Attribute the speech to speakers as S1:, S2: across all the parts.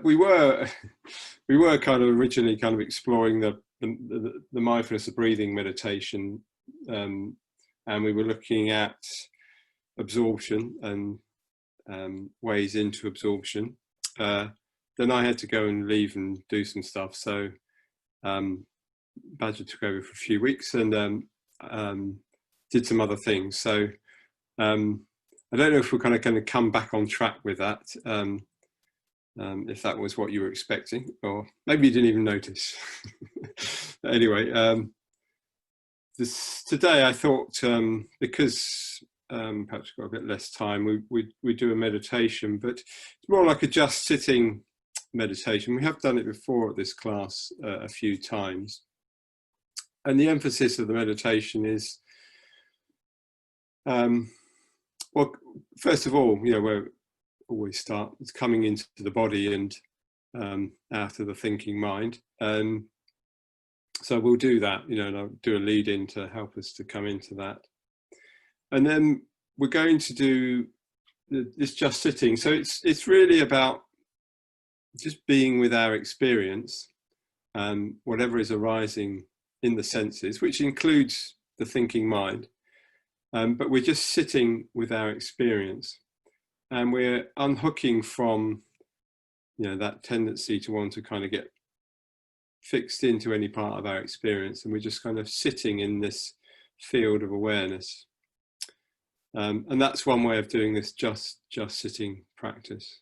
S1: we were kind of originally kind of exploring the mindfulness of breathing meditation, and we were looking at absorption and ways into absorption. Then I had to go and leave and do some stuff, so Badger took over for a few weeks and did some other things. So I don't know if we're kind of going to come back on track with that, if that was what you were expecting, or maybe you didn't even notice. Anyway, today I thought, because perhaps we've got a bit less time, we do a meditation, but it's more like a just sitting meditation. We have done it before at this class a few times. And the emphasis of the meditation is, well, first of all, where we always start, it's coming into the body and out of the thinking mind. So we'll do that, and I'll do a lead in to help us to come into that. And then we're going to do this just sitting. So it's really about just being with our experience, whatever is arising in the senses, which includes the thinking mind. But we're just sitting with our experience, and we're unhooking from, that tendency to want to kind of get fixed into any part of our experience, and we're just kind of sitting in this field of awareness. And that's one way of doing this just sitting practice.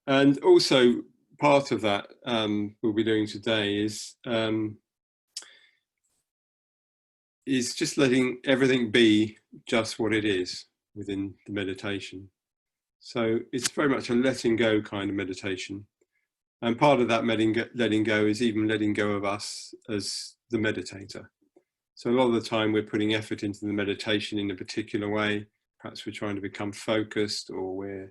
S1: And also part of that we'll be doing today is just letting everything be just what it is within the meditation. So it's very much a letting go kind of meditation. And part of that letting go is even letting go of us as the meditator. So a lot of the time we're putting effort into the meditation in a particular way. Perhaps we're trying to become focused, or we're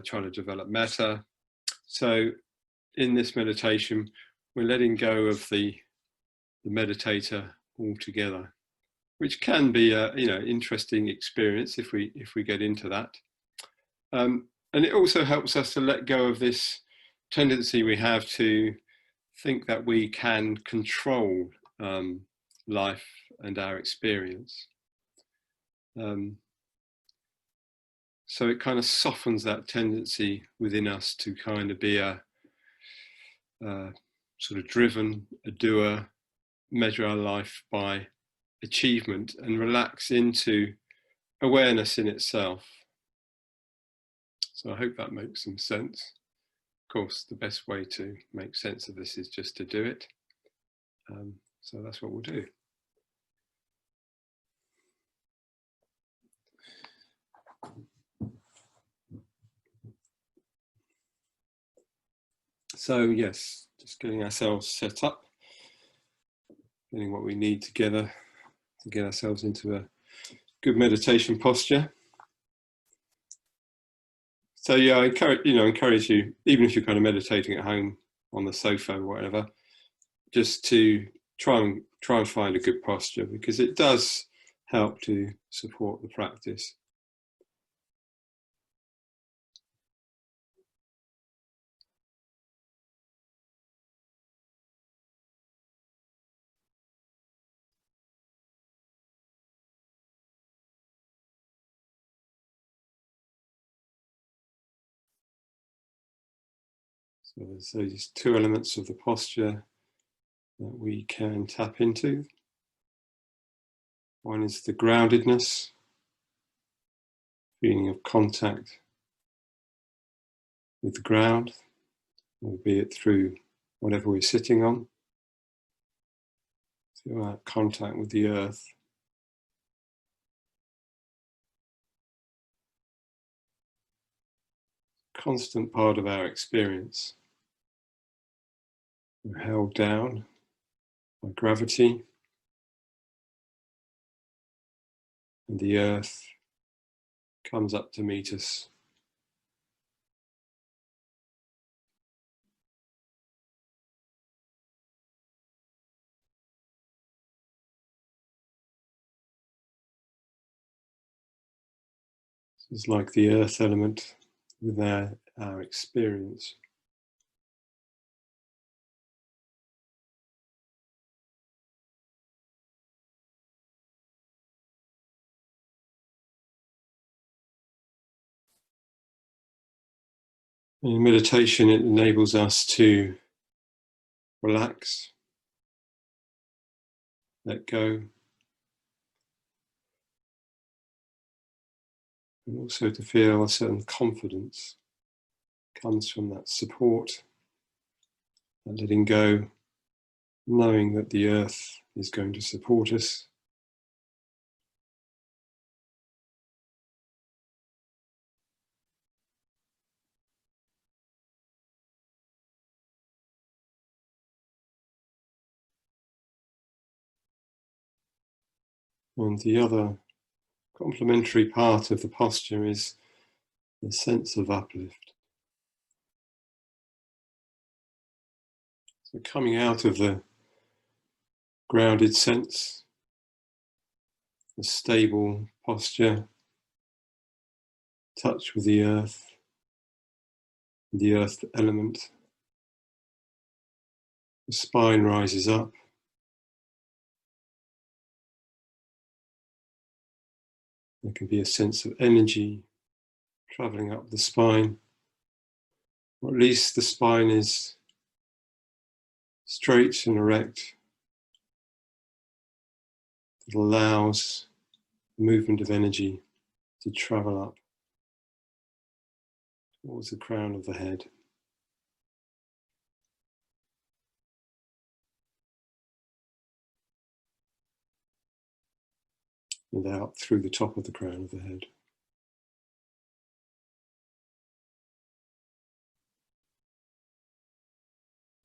S1: trying to develop metta. So in this meditation, we're letting go of the meditator altogether, which can be a interesting experience if we get into that. And it also helps us to let go of this tendency we have to think that we can control life and our experience. So it kind of softens that tendency within us to kind of be a sort of driven, a doer, measure our life by achievement, and relax into awareness in itself. So I hope that makes some sense. Of course, the best way to make sense of this is just to do it. So that's what we'll do. So yes, just getting ourselves set up, getting what we need together to get ourselves into a good meditation posture. So yeah, I encourage you, even if you're kind of meditating at home on the sofa or whatever, just to try and find a good posture, because it does help to support the practice. So there's these two elements of the posture that we can tap into. One is the groundedness, feeling of contact with the ground, albeit through whatever we're sitting on, through our contact with the earth. Constant part of our experience. We're held down by gravity, and the earth comes up to meet us. It's like the earth element with our experience. In meditation, it enables us to relax, let go, and also to feel a certain confidence comes from that support, that letting go, knowing that the earth is going to support us. And the other complementary part of the posture is the sense of uplift. So coming out of the grounded sense, the stable posture, touch with the earth element. The spine rises up. There can be a sense of energy traveling up the spine, or at least the spine is straight and erect. It allows the movement of energy to travel up towards the crown of the head. And out through the top of the crown of the head.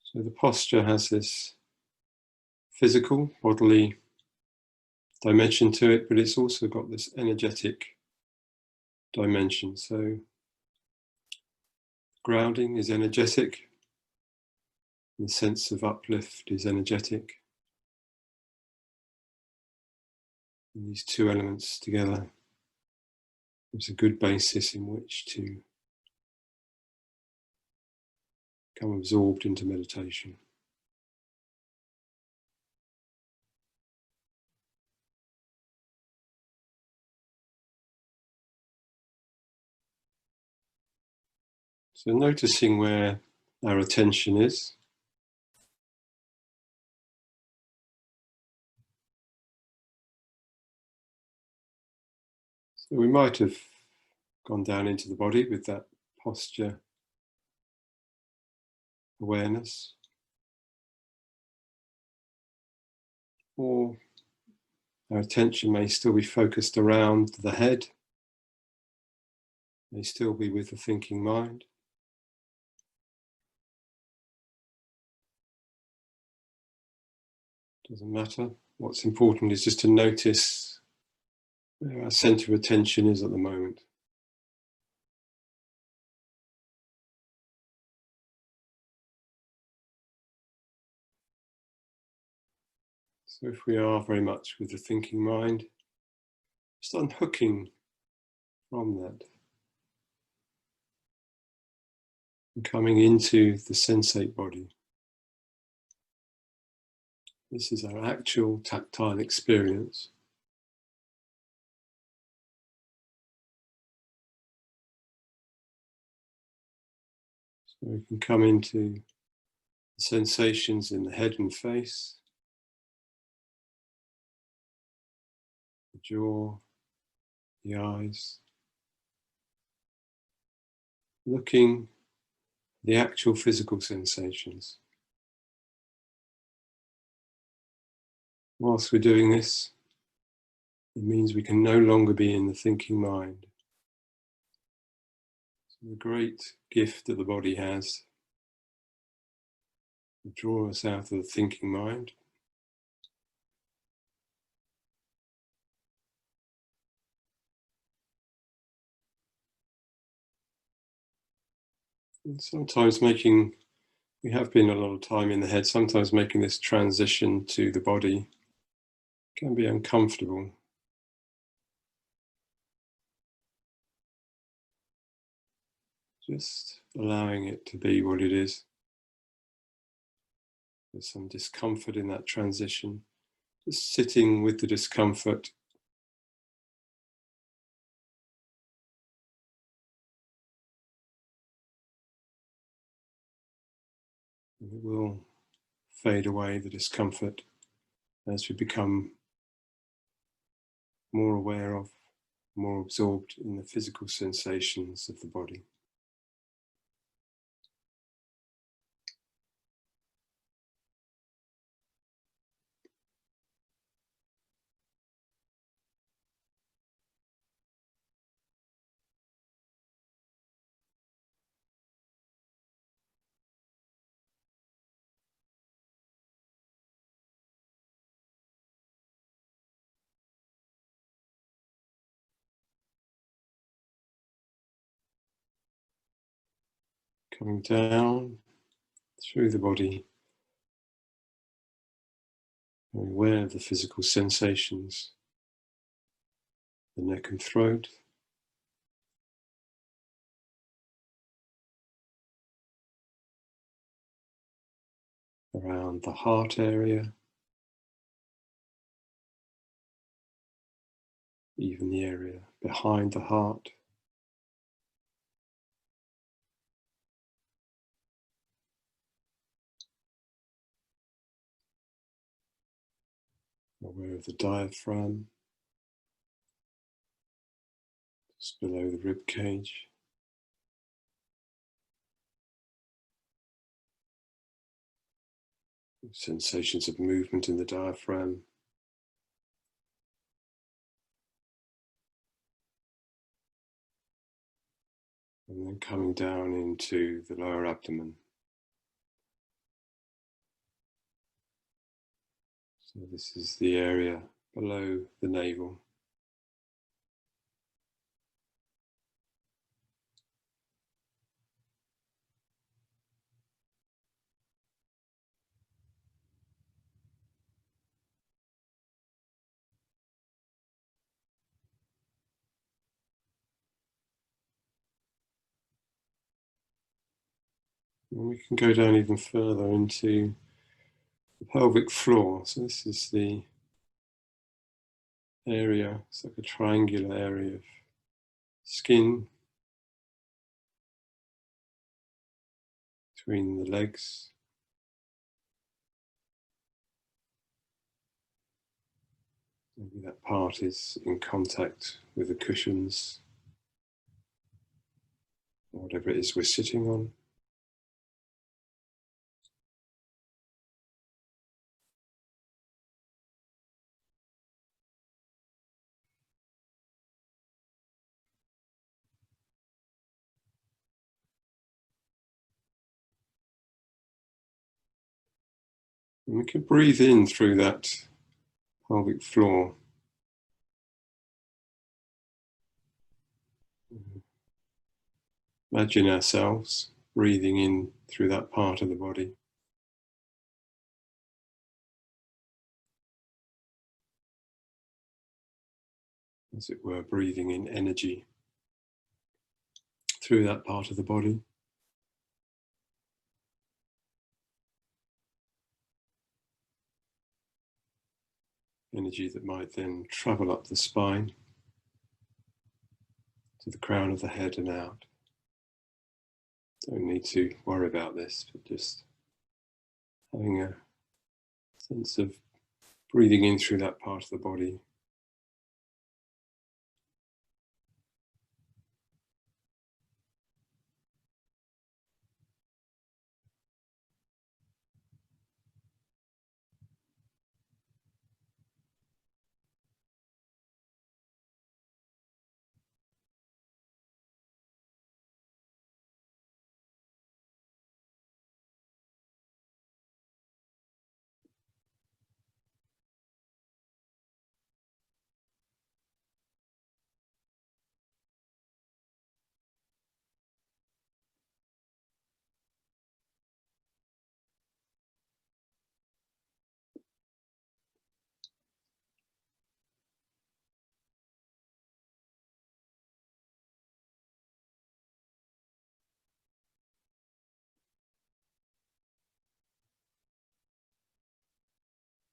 S1: So the posture has this physical, bodily dimension to it, but it's also got this energetic dimension. So grounding is energetic, and the sense of uplift is energetic. And these two elements together is a good basis in which to become absorbed into meditation. So noticing where our attention is. So we might have gone down into the body with that posture awareness, or our attention may still be focused around the head, may still be with the thinking mind. Doesn't matter. What's important is just to notice where our center of attention is at the moment. So if we are very much with the thinking mind, just unhooking from that and coming into the sensate body. This is our actual tactile experience. So we can come into the sensations in the head and face, the jaw, the eyes, looking at the actual physical sensations. Whilst we're doing this, it means we can no longer be in the thinking mind. So the great gift that the body has to draw us out of the thinking mind. And sometimes we have been a lot of time in the head, sometimes making this transition to the body can be uncomfortable. Just allowing it to be what it is. There's some discomfort in that transition. Just sitting with the discomfort. And it will fade away, the discomfort, as we become more aware of, more absorbed in the physical sensations of the body. Coming down through the body, aware of the physical sensations, the neck and throat, around the heart area, even the area behind the heart. Aware of the diaphragm, just below the rib cage. Sensations of movement in the diaphragm. And then coming down into the lower abdomen. So this is the area below the navel. And we can go down even further into the pelvic floor. So this is the area, it's like a triangular area of skin between the legs. Maybe that part is in contact with the cushions, or whatever it is we're sitting on. And we can breathe in through that pelvic floor. Imagine ourselves breathing in through that part of the body. As it were, breathing in energy through that part of the body. Energy that might then travel up the spine to the crown of the head and out. Don't need to worry about this, but just having a sense of breathing in through that part of the body.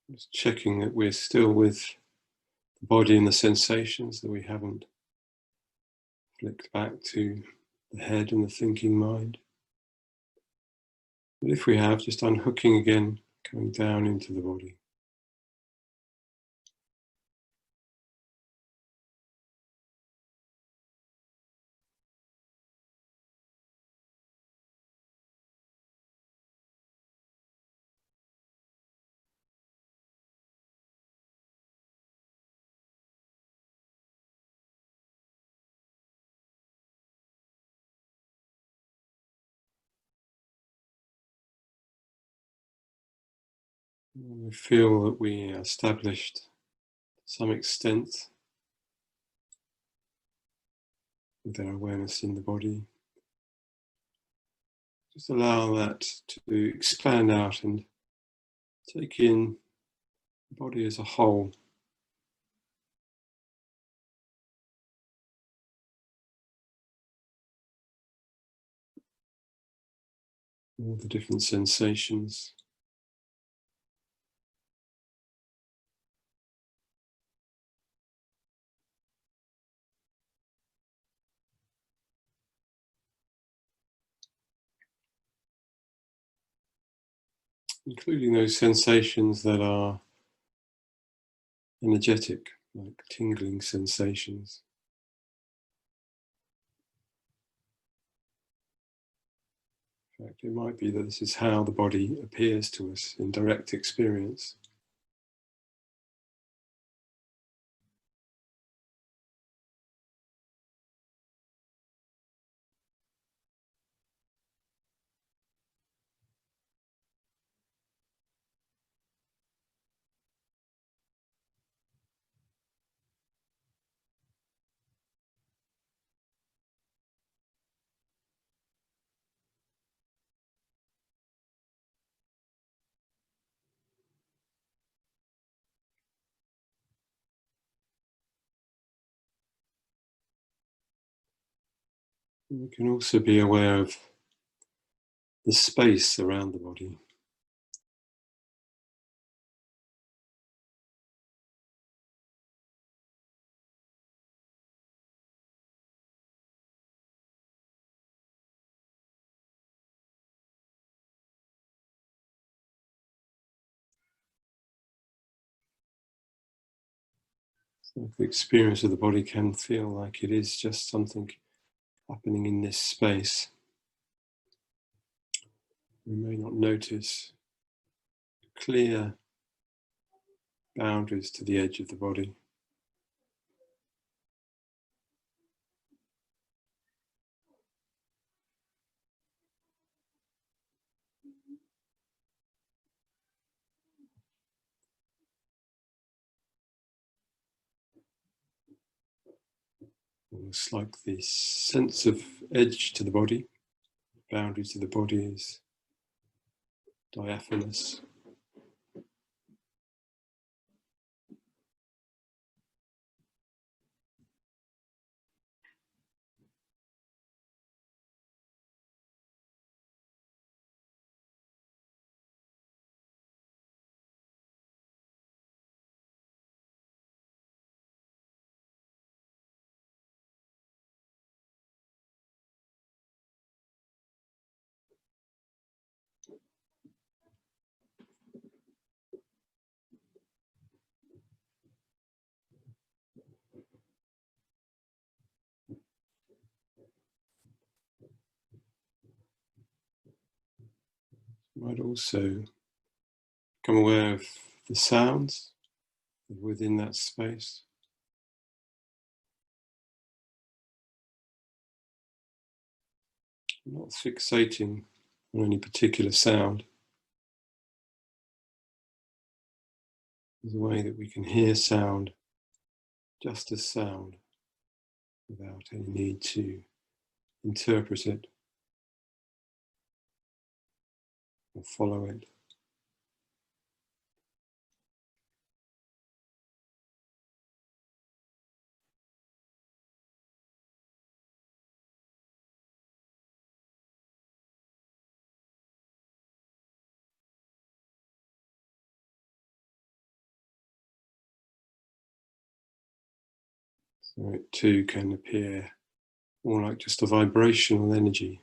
S1: Just checking that we're still with the body and the sensations, that we haven't flicked back to the head and the thinking mind. But if we have, just unhooking again, coming down into the body. We feel that we are established to some extent with our awareness in the body. Just allow that to expand out and take in the body as a whole. All the different sensations. Including those sensations that are energetic, like tingling sensations. In fact, it might be that this is how the body appears to us in direct experience. And we can also be aware of the space around the body. So the experience of the body can feel like it is just something happening in this space. We may not notice clear boundaries to the edge of the body. Almost like this sense of edge to the body, boundary to the body is diaphanous. You might also become aware of the sounds within that space. Not fixating on any particular sound. There's a way that we can hear sound just as sound without any need to interpret it or follow it. So it too can appear more like just a vibrational energy.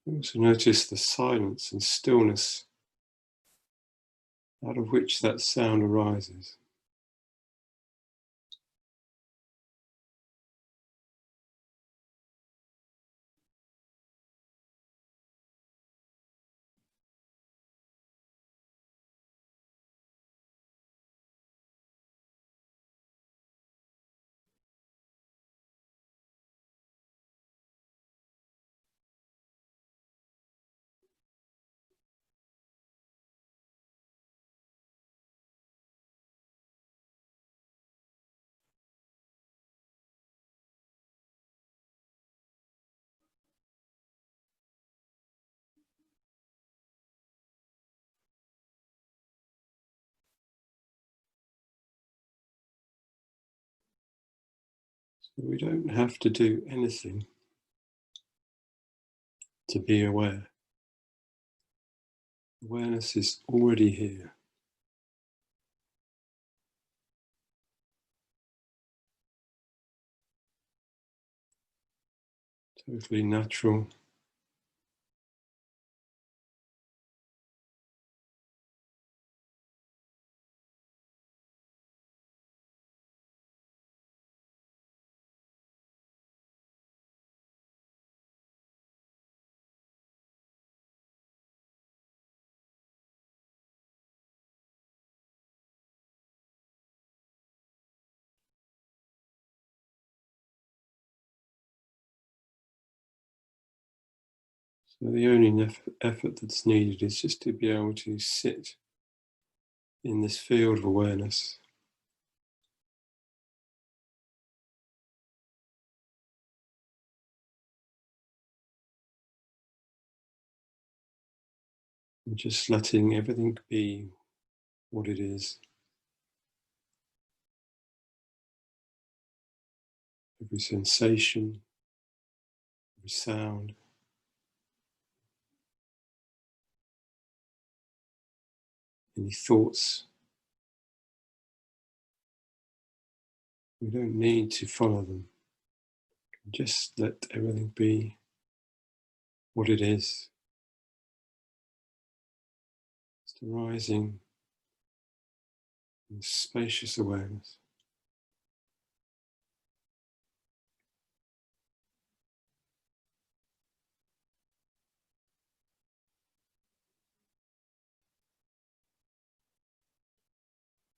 S1: Also notice the silence and stillness out of which that sound arises. So we don't have to do anything to be aware. Awareness is already here. Totally natural. So the only effort that's needed is just to be able to sit in this field of awareness. And just letting everything be what it is. Every sensation, every sound, any thoughts. We don't need to follow them. Just let everything be what it is. Just arising in spacious awareness.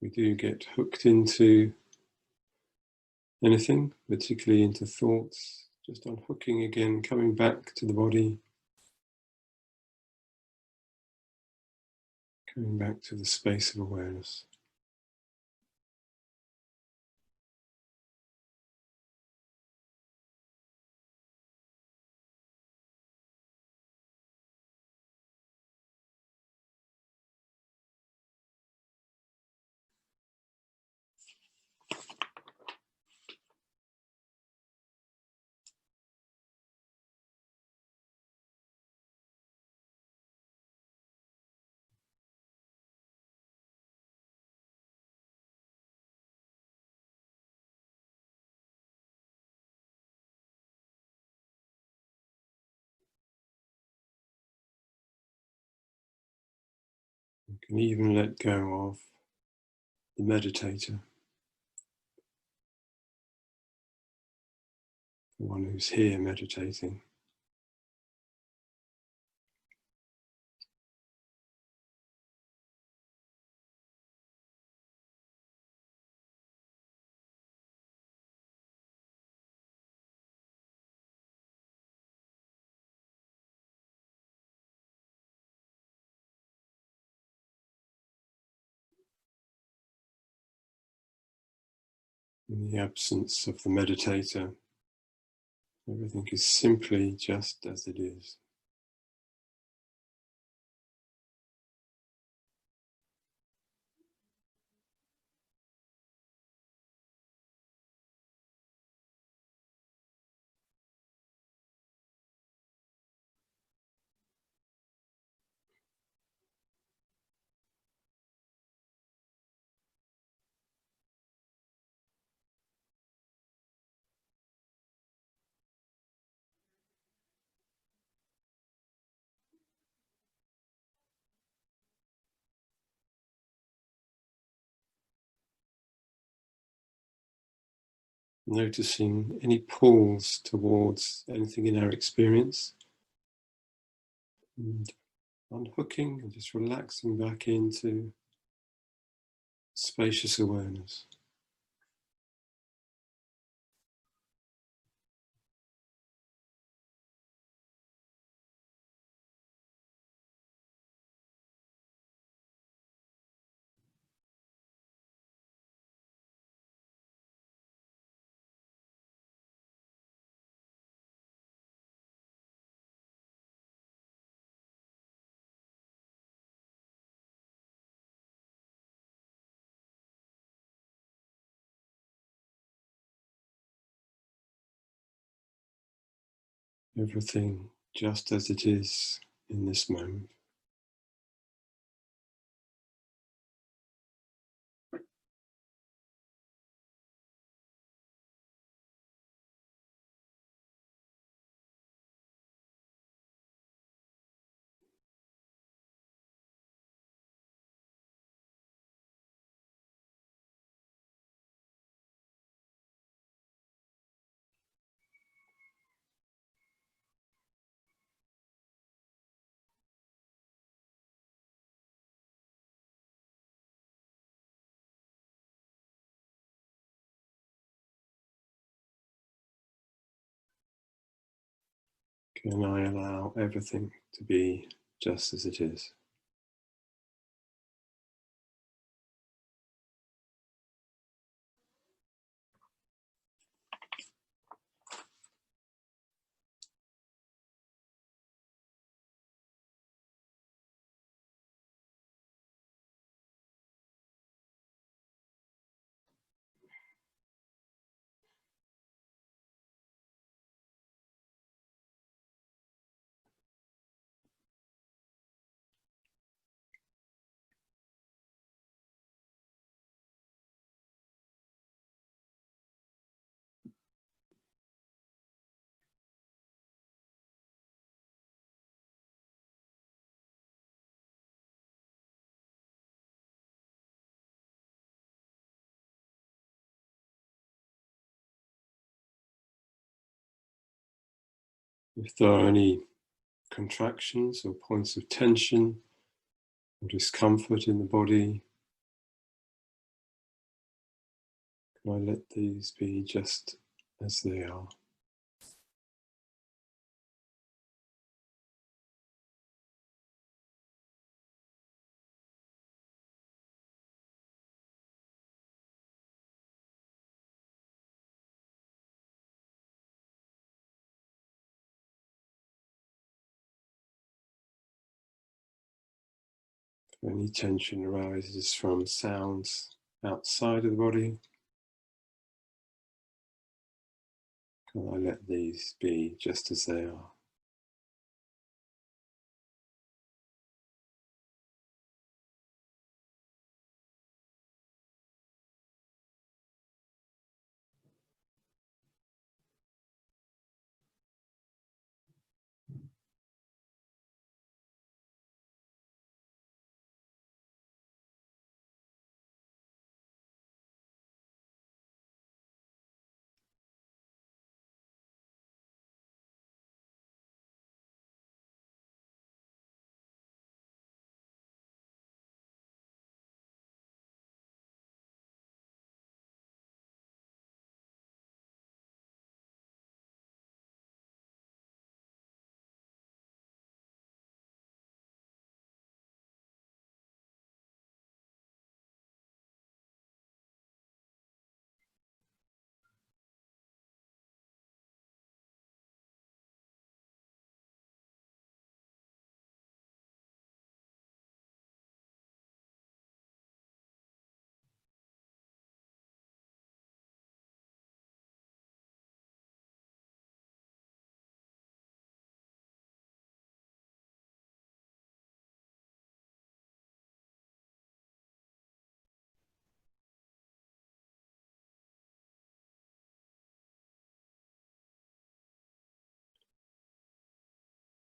S1: We do get hooked into anything, particularly into thoughts, just unhooking again, coming back to the body, coming back to the space of awareness. You can even let go of the meditator, the one who's here meditating. In the absence of the meditator, everything is simply just as it is. Noticing any pulls towards anything in our experience, and unhooking and just relaxing back into spacious awareness. Everything just as it is in this moment. Can I allow everything to be just as it is? If there are any contractions or points of tension or discomfort in the body, can I let these be just as they are? If any tension arises from sounds outside of the body, can I let these be just as they are?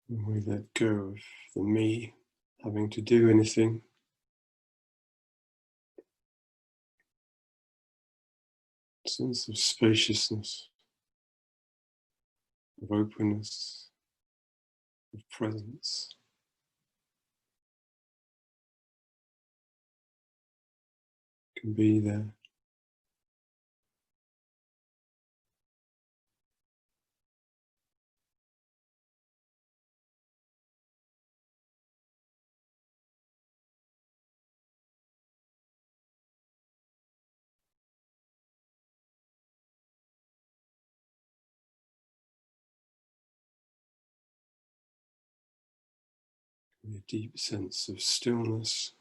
S1: And we let go of the me having to do anything. Sense of spaciousness, of openness, of presence can be there. A deep sense of stillness,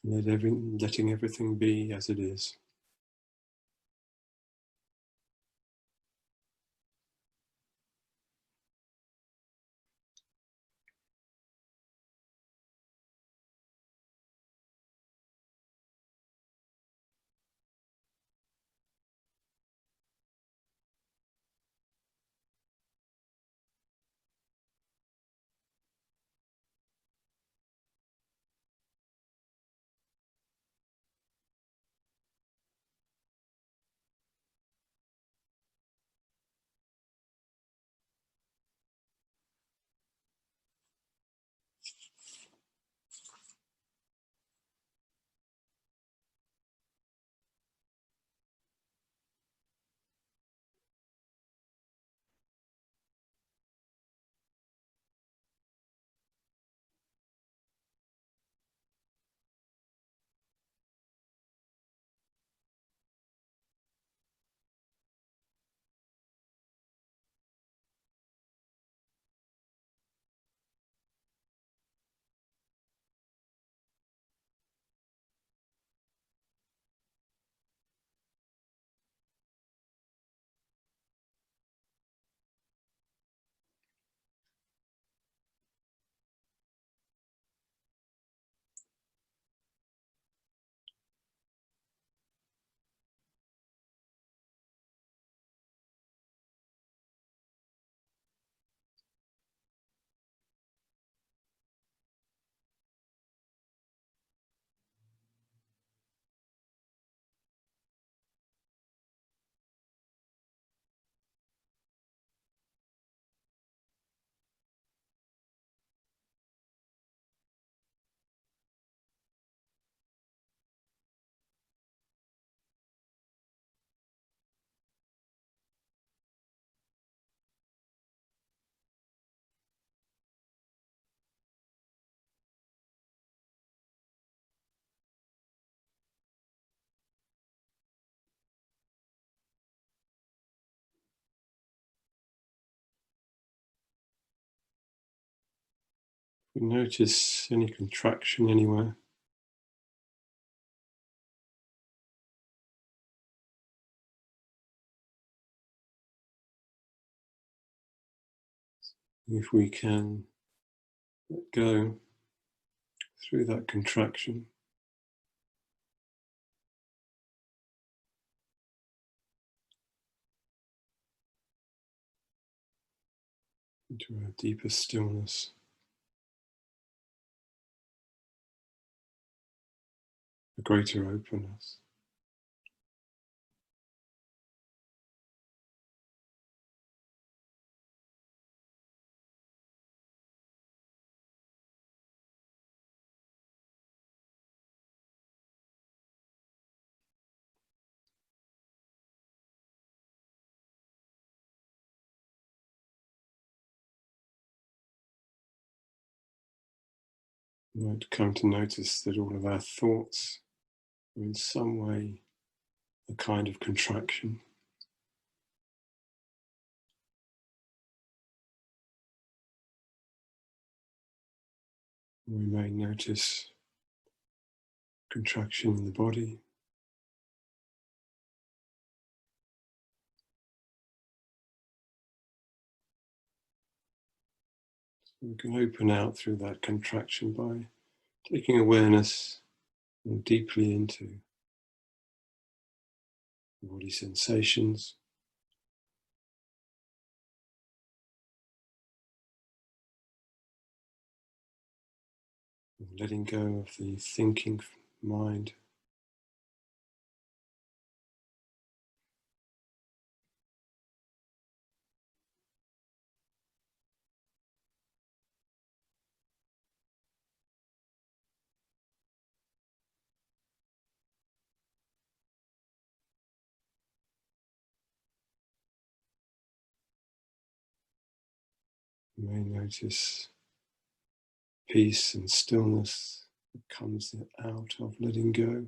S1: letting everything be as it is. We notice any contraction anywhere. If we can let go through that contraction into a deeper stillness, a greater openness. We might come to notice that all of our thoughts are in some way a kind of contraction. We may notice contraction in the body. We can open out through that contraction by taking awareness more deeply into the body sensations, letting go of the thinking mind. You may notice peace and stillness that comes out of letting go.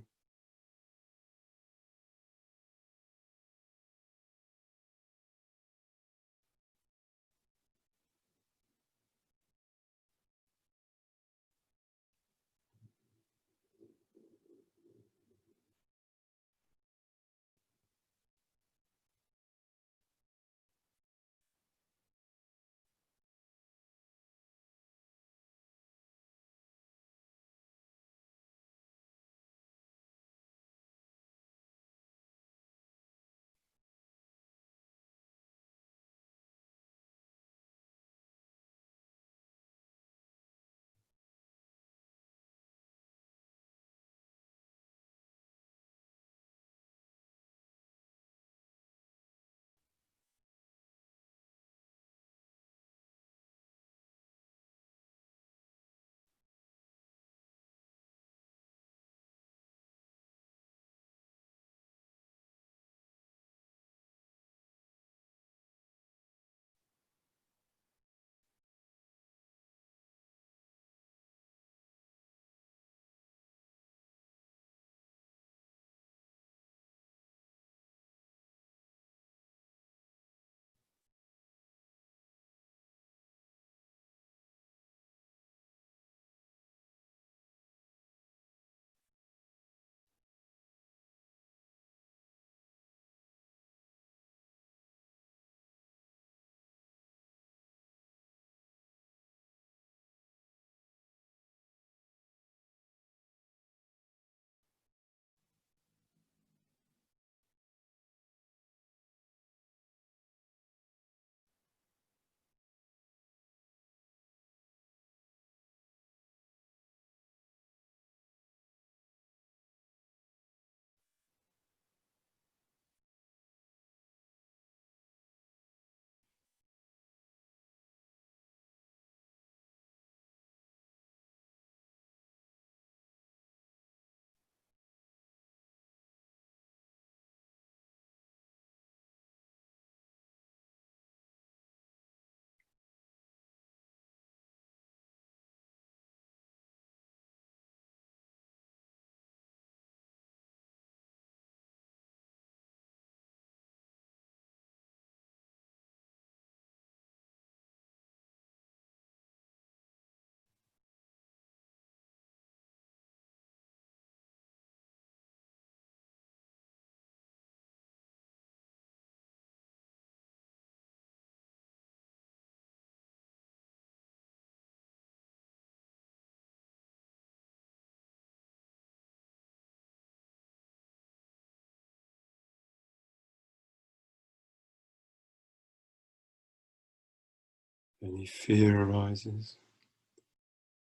S1: Any fear arises,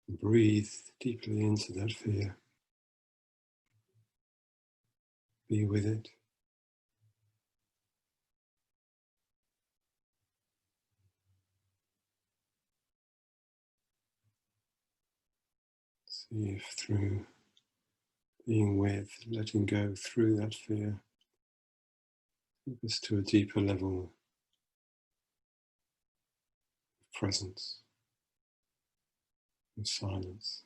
S1: breathe deeply into that fear. Be with it. See if through being with, letting go through that fear, take us to a deeper level of presence and silence.